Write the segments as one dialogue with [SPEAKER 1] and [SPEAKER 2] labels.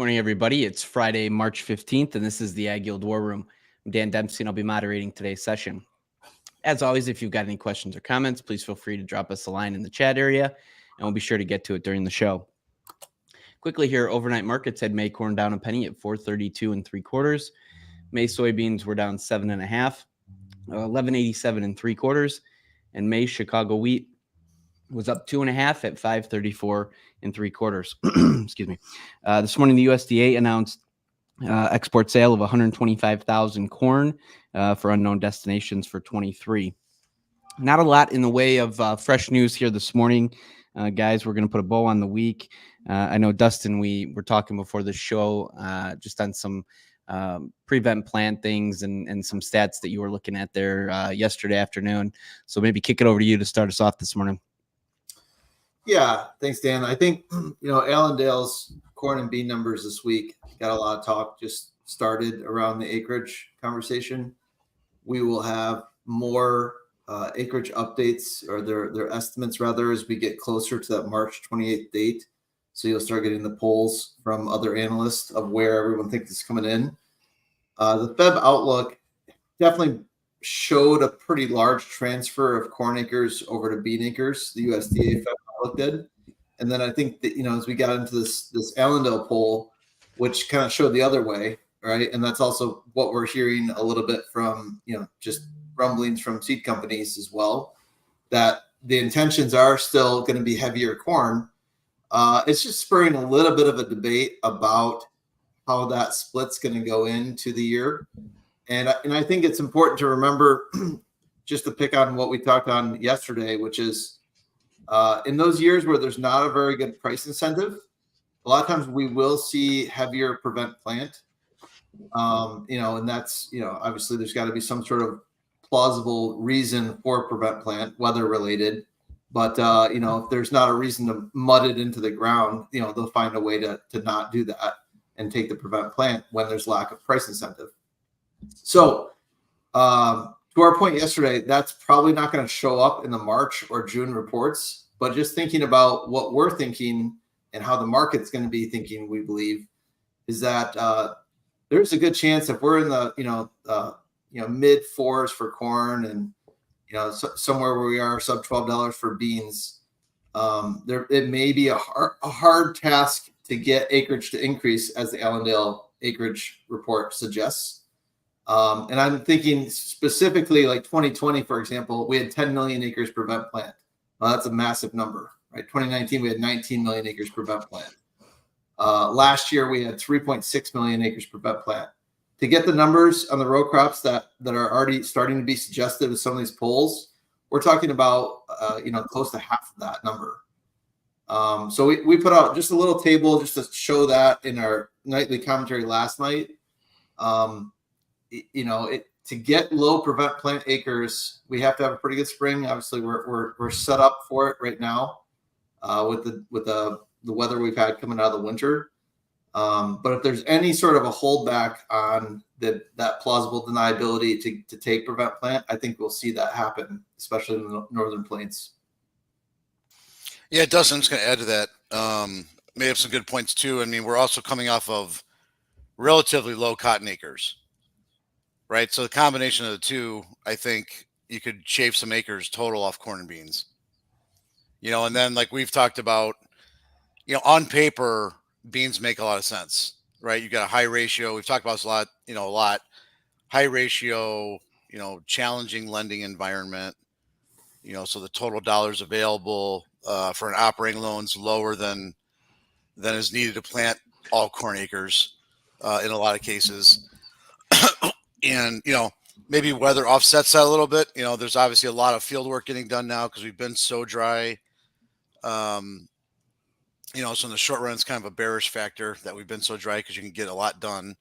[SPEAKER 1] morning, everybody. It's Friday, March 15th, and this is the AgYield War Room. I'm Dan Dempsey, and I'll be moderating today's session. As always, if you've got any questions or comments, please feel free to drop us a line in the chat area, and we'll be sure to get to it during the show. Quickly here, overnight markets had May corn down a penny at 432 3/4. May soybeans were down 7.5, 1187 3/4, and May Chicago wheat was up 2.5 at 534 3/4. Excuse me. This morning, the USDA announced export sale of 125,000 corn for unknown destinations for 23. Not a lot in the way of fresh news here this morning, guys. We're going to put a bow on the week. I know, Dustin, we were talking before the show just on some prevent plant things and some stats that you were looking at there yesterday afternoon. So maybe kick it over to you to start us off this morning.
[SPEAKER 2] Yeah, thanks, Dan. I think, Allendale's corn and bean numbers this week got a lot of talk, just started around the acreage conversation. We will have more acreage updates, or their estimates rather, as we get closer to that March 28th date. So you'll start getting the polls from other analysts of where everyone thinks it's coming in. The Feb outlook definitely showed a pretty large transfer of corn acres over to bean acres, the USDA Feb outlook did. And then I think that, as we got into this Allendale poll, which kind of showed the other way, right? And that's also what we're hearing a little bit from, just rumblings from seed companies as well, that the intentions are still going to be heavier corn. It's just spurring a little bit of a debate about how that split's going to go into the year. And I think it's important to remember, just to pick on what we talked on yesterday, which is in those years where there's not a very good price incentive, a lot of times we will see heavier prevent plant. And that's, obviously there's got to be some sort of plausible reason for prevent plant, weather related. But, if there's not a reason to mud it into the ground, they'll find a way to not do that and take the prevent plant when there's lack of price incentive. So to our point yesterday, that's probably not going to show up in the March or June reports. But just thinking about what we're thinking and how the market's going to be thinking, we believe, is that there's a good chance if we're in the mid fours for corn and somewhere where we are sub $12 for beans, it may be a hard task to get acreage to increase, as the Allendale acreage report suggests. And I'm thinking specifically like 2020, for example, we had 10 million acres prevent plant. Well, that's a massive number, right? 2019, we had 19 million acres prevent plant. Last year, we had 3.6 million acres prevent plant. To get the numbers on the row crops that are already starting to be suggested with some of these polls, we're talking about, close to half of that number. So we put out just a little table just to show that in our nightly commentary last night. To get low prevent plant acres, we have to have a pretty good spring. Obviously, we're set up for it right now with the weather we've had coming out of the winter. But if there's any sort of a holdback on that plausible deniability to take prevent plant, I think we'll see that happen, especially in the northern plains.
[SPEAKER 3] Yeah, it does. I'm just going to add to that. May have some good points too. I mean, we're also coming off of relatively low cotton acres, right? So the combination of the two, I think you could shave some acres total off corn and beans. And then like we've talked about, on paper, beans make a lot of sense, right? You got a high ratio. We've talked about this a lot. High ratio, challenging lending environment. So the total dollars available for an operating loan is lower than is needed to plant all corn acres in a lot of cases. And, maybe weather offsets that a little bit. There's obviously a lot of field work getting done now because we've been so dry. So in the short run, it's kind of a bearish factor that we've been so dry because you can get a lot done.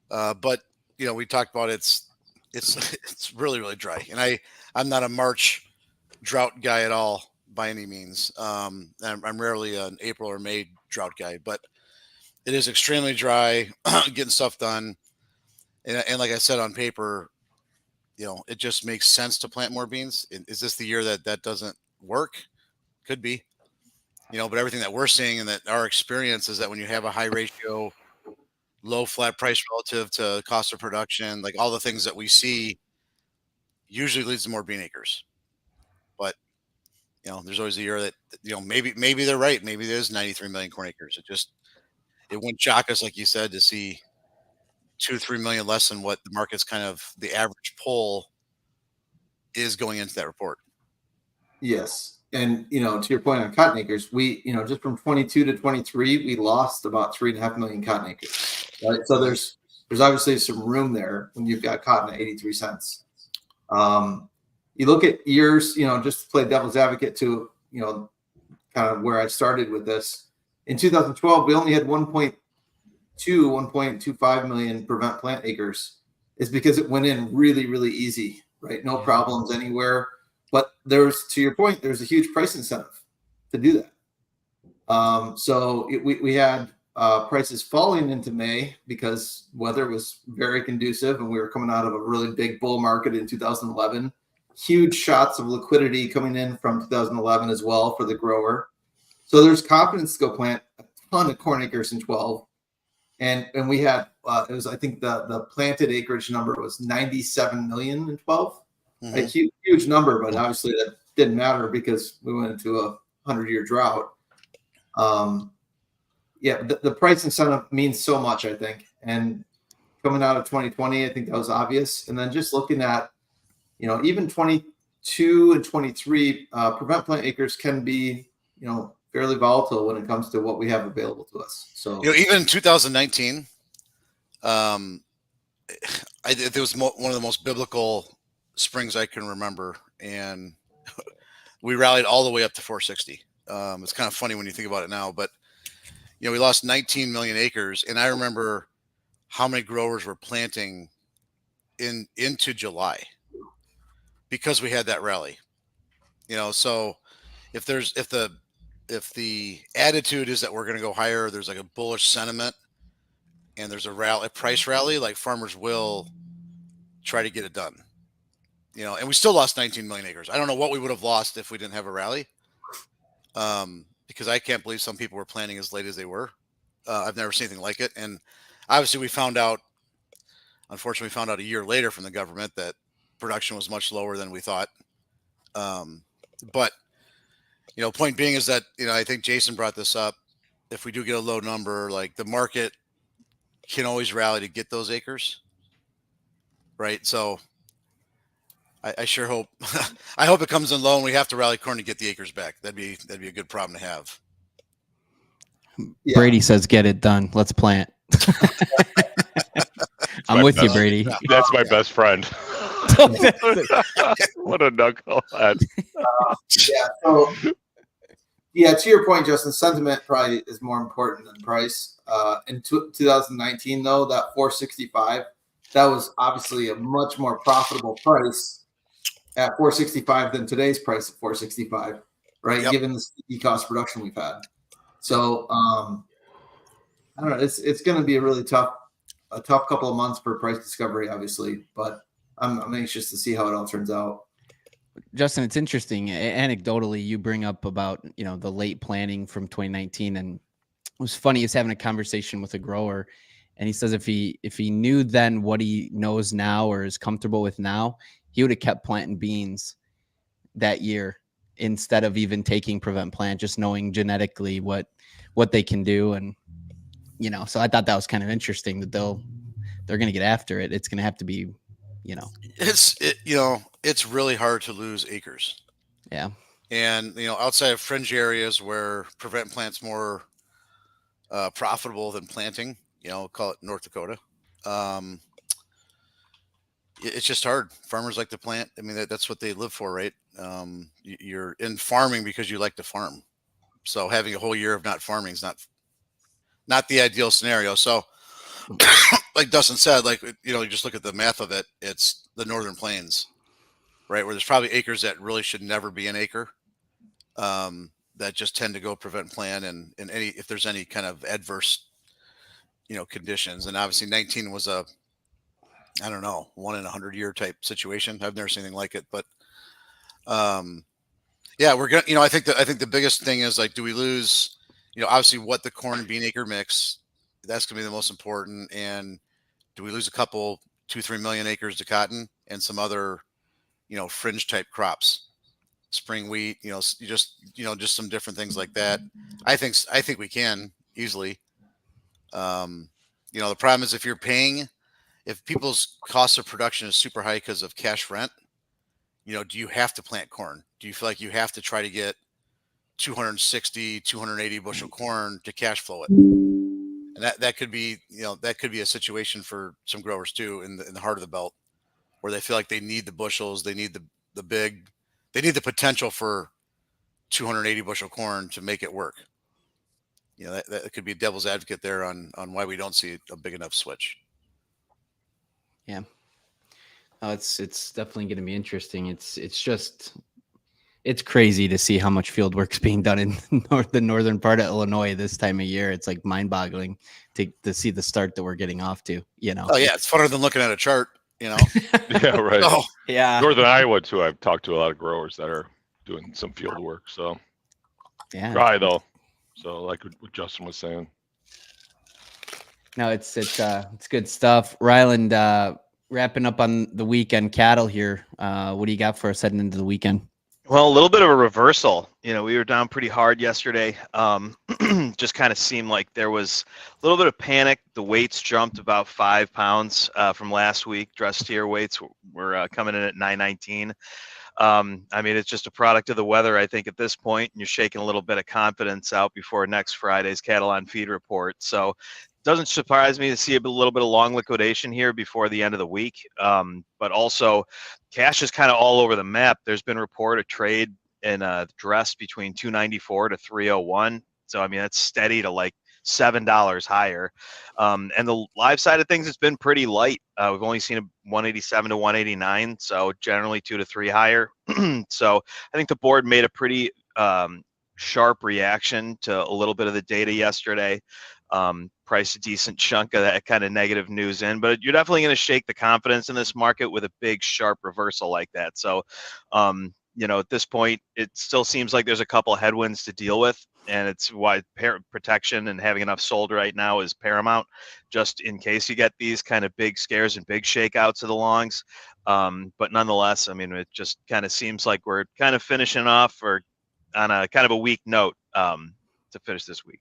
[SPEAKER 3] But, we talked about it's really, really dry. And I'm not a March drought guy at all by any means. I'm rarely an April or May drought guy, but it is extremely dry, getting stuff done. And like I said, on paper, it just makes sense to plant more beans. Is this the year that doesn't work? Could be. but everything that we're seeing and that our experience is that when you have a high ratio, low flat price relative to cost of production, like all the things that we see usually leads to more bean acres. But, there's always a year that, maybe they're right. Maybe there's 93 million corn acres. It wouldn't shock us, like you said, to see 2-3 million less than what the market's kind of the average poll is going into that report.
[SPEAKER 2] Yes. And, to your point on cotton acres, we, just from 22 to 23, we lost about 3.5 million cotton acres. Right. So there's obviously some room there when you've got cotton at 83 cents. You look at years, just to play devil's advocate to, kind of where I started with this. In 2012, we only had 1.25 million prevent plant acres. Is because it went in really, really easy, right? No problems anywhere. But to your point, there's a huge price incentive to do that. So we had prices falling into May because weather was very conducive and we were coming out of a really big bull market in 2011. Huge shots of liquidity coming in from 2011 as well for the grower. So there's confidence to go plant a ton of corn acres in 12. And we had, it was, I think the planted acreage number was 97 million in 12.
[SPEAKER 3] Mm-hmm.
[SPEAKER 2] A huge number, but obviously that didn't matter because we went into a 100-year drought. The price incentive means so much, I think. And coming out of 2020, I think that was obvious. And then just looking at, even 22 and 23, prevent plant acres can be, fairly volatile when it comes to what we have available to us. So,
[SPEAKER 3] even in 2019, it was one of the most biblical springs I can remember, and we rallied all the way up to 460. It's kind of funny when you think about it now, but we lost 19 million acres, and I remember how many growers were planting into July because we had that rally. So if the attitude is that we're going to go higher, there's like a bullish sentiment, and there's a price rally, like farmers will try to get it done. And we still lost 19 million acres. I don't know what we would have lost if we didn't have a rally. Because I can't believe some people were planting as late as they were. I've never seen anything like it. And obviously unfortunately we found out a year later from the government that production was much lower than we thought. But point being is that, I think Jason brought this up. If we do get a low number, like the market can always rally to get those acres. Right. So I sure hope, I hope it comes in low and we have to rally corn to get the acres back. That'd be a good problem to have.
[SPEAKER 1] Yeah. Brady says, get it done. Let's plant. I'm with you, Brady.
[SPEAKER 4] That's my best friend. What a knucklehead.
[SPEAKER 2] To your point, Justin, sentiment probably is more important than price. In 2019, though, that 465, that was obviously a much more profitable price at 465 than today's price at 465, right?
[SPEAKER 3] Yep.
[SPEAKER 2] Given the cost production we've had. So I don't know. It's going to be a really tough couple of months for price discovery, obviously, but I'm anxious to see how it all turns out.
[SPEAKER 1] Justin, it's interesting. Anecdotally, you bring up about the late planting from 2019, and it was funny. He's having a conversation with a grower, and he says if he knew then what he knows now or is comfortable with now, he would have kept planting beans that year instead of even taking prevent plant, just knowing genetically what they can do. And, so I thought that was kind of interesting that they're going to get after it. It's going to have to be,
[SPEAKER 3] it's really hard to lose acres.
[SPEAKER 1] Yeah.
[SPEAKER 3] And, outside of fringe areas where prevent plant's more profitable than planting, call it North Dakota. It's just hard. Farmers like to plant. I mean, that's what they live for, right? You're in farming because you like to farm. So having a whole year of not farming is not the ideal scenario. So like Dustin said, you just look at the math of it. It's the Northern Plains, right? Where there's probably acres that really should never be an acre, that just tend to go prevent plant and if there's any kind of adverse, conditions. And obviously 19 was a, I don't know, 1 in 100 year type situation. I've never seen anything like it, but Yeah, we're gonna. I think the biggest thing is like, do we lose? Obviously, what the corn and bean acre mix. That's gonna be the most important. And do we lose a couple, 2-3 million acres to cotton and some other, fringe type crops, spring wheat? Just some different things like that. I think we can easily. The problem is if people's cost of production is super high because of cash rent. Do you have to plant corn? Do you feel like you have to try to get 260, 280 bushel corn to cash flow it? And that could be, a situation for some growers too in the heart of the belt, where they feel like they need the bushels, they need they need the potential for 280 bushel corn to make it work. That could be a devil's advocate there on why we don't see a big enough switch.
[SPEAKER 1] Yeah. Oh, it's definitely going to be interesting. It's crazy to see how much field work's being done in the northern part of Illinois this time of year. It's like mind-boggling to see the start that we're getting off to.
[SPEAKER 3] Oh yeah, it's funner than looking at a chart.
[SPEAKER 4] Yeah, right.
[SPEAKER 3] Oh
[SPEAKER 1] yeah.
[SPEAKER 4] Northern Iowa too. I've talked to a lot of growers that are doing some field work. So
[SPEAKER 1] yeah,
[SPEAKER 4] dry though. So like what Justin was saying.
[SPEAKER 1] No, it's good stuff. Ryland, wrapping up on the weekend cattle here. What do you got for us heading into the weekend?
[SPEAKER 5] Well, a little bit of a reversal. We were down pretty hard yesterday. Just kind of seemed like there was a little bit of panic. The weights jumped about 5 pounds from last week. Dress steer weights were coming in at 919. It's just a product of the weather, I think, at this point, and you're shaking a little bit of confidence out before next Friday's cattle on feed report. So doesn't surprise me to see a little bit of long liquidation here before the end of the week. But also cash is kind of all over the map. There's been report of trade in dress between 294 to 301. So, that's steady to like $7 higher. And the live side of things, it's been pretty light. We've only seen a 187 to 189. So generally 2 to 3 higher. So I think the board made a pretty sharp reaction to a little bit of the data yesterday. Price a decent chunk of that kind of negative news in, but you're definitely going to shake the confidence in this market with a big sharp reversal like that. So, at this point, it still seems like there's a couple of headwinds to deal with, and it's why protection and having enough sold right now is paramount, just in case you get these kind of big scares and big shakeouts of the longs. But nonetheless, it just kind of seems like we're kind of finishing off or on a kind of a weak note to finish this week.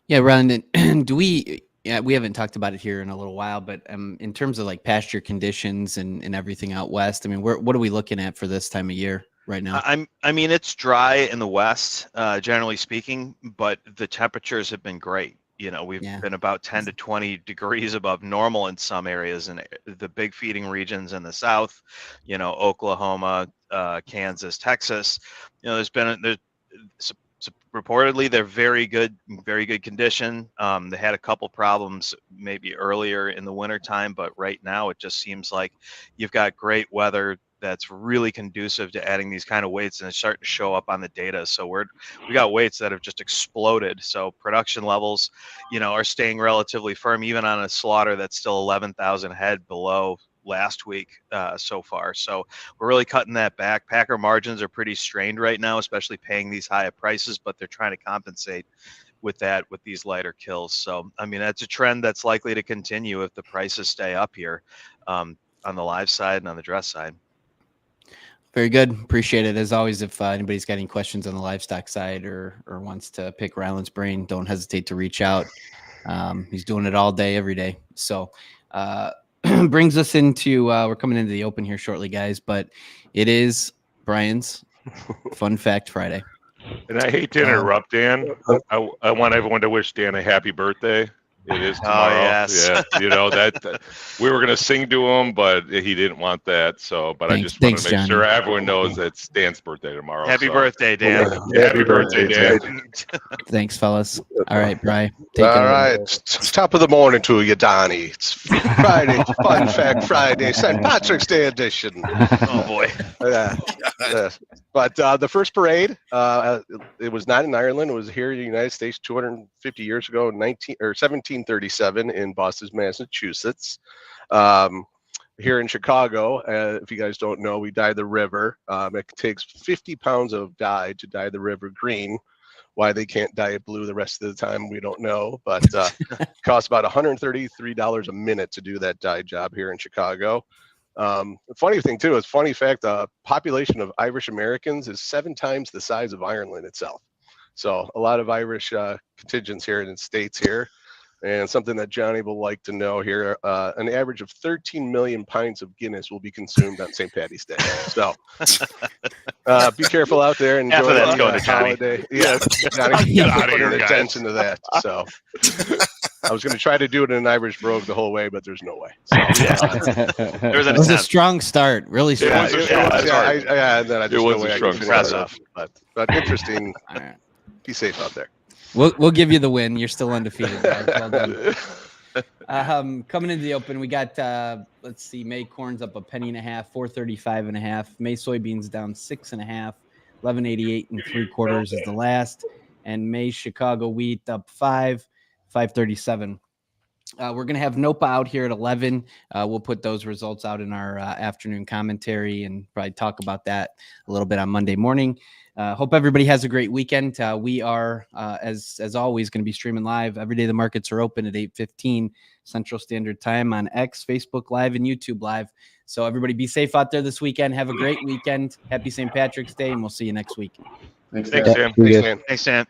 [SPEAKER 1] Yeah, Ron, we haven't talked about it here in a little while, but in terms of like pasture conditions and everything out west, what are we looking at for this time of year right now?
[SPEAKER 5] It's dry in the west, generally speaking, but the temperatures have been great. We've been about 10 to 20 degrees above normal in some areas in the big feeding regions in the south, Oklahoma, Kansas, Texas. Reportedly, they're very good condition. They had a couple problems maybe earlier in the wintertime, but right now it just seems like you've got great weather that's really conducive to adding these kind of weights, and it's starting to show up on the data. So we got weights that have just exploded. So production levels, are staying relatively firm, even on a slaughter that's still 11,000 head below last week so far. So we're really cutting that back. Packer margins are pretty strained right now, especially paying these higher prices, but they're trying to compensate with that with these lighter kills. So that's a trend that's likely to continue if the prices stay up here on the live side and on the dress side.
[SPEAKER 1] Very good. Appreciate it. As always, if anybody's got any questions on the livestock side or wants to pick Ryland's brain, don't hesitate to reach out. He's doing it all day, every day. So brings us into, we're coming into the open here shortly, guys, but it is Brian's Fun Fact Friday.
[SPEAKER 4] And I hate to interrupt, Dan. I want everyone to wish Dan a happy birthday. It is tomorrow.
[SPEAKER 5] Oh, yes.
[SPEAKER 4] Yeah, that we were gonna sing to him, but he didn't want that. So, but I just want to make sure everyone knows it's Dan's birthday tomorrow.
[SPEAKER 5] Happy birthday, Dan.
[SPEAKER 4] Happy birthday, Dan.
[SPEAKER 1] Thanks, fellas. All right, Brian.
[SPEAKER 6] All right. It's top of the morning to you, Donnie. It's Friday, Fun Fact Friday, St. Patrick's Day edition.
[SPEAKER 5] Oh, boy.
[SPEAKER 6] But the first parade, it was not in Ireland. It was here in the United States 250 years ago, 1737 in Boston, Massachusetts. here in Chicago, if you guys don't know, we dye the river. It takes 50 pounds of dye to dye the river green. Why they can't dye it blue the rest of the time, we don't know. But it costs about $133 a minute to do that dye job here in Chicago. The funny thing, too, is funny fact, the population of Irish Americans is 7 times the size of Ireland itself. So a lot of Irish contingents here in the States here. And something that Johnny will like to know here, an average of 13 million pints of Guinness will be consumed on St. Paddy's Day. So be careful out there and enjoy the holiday. Yeah, Johnny, put attention to that. So I was going to try to do it in an Irish brogue the whole way, but there's no way. So,
[SPEAKER 1] it was a strong start, really strong.
[SPEAKER 4] It was a strong start.
[SPEAKER 6] But interesting. Right. Be safe out there.
[SPEAKER 1] We'll give you the win. You're still undefeated, guys. Well done. Coming into the open, we got let's see, May corn's up $0.015, 435.5. May soybeans down 6.5, 1188 3/4 is the last, and May Chicago wheat up 537. We're gonna have NOPA out here at 11. We'll put those results out in our afternoon commentary and probably talk about that a little bit on Monday morning. Hope everybody has a great weekend. We are, as always, going to be streaming live every day. The markets are open at 8:15 Central Standard Time on X, Facebook Live, and YouTube Live. So everybody be safe out there this weekend. Have a great weekend. Happy St. Patrick's Day, and we'll see you next week.
[SPEAKER 4] Thanks, Dan.
[SPEAKER 5] Thanks, Dan.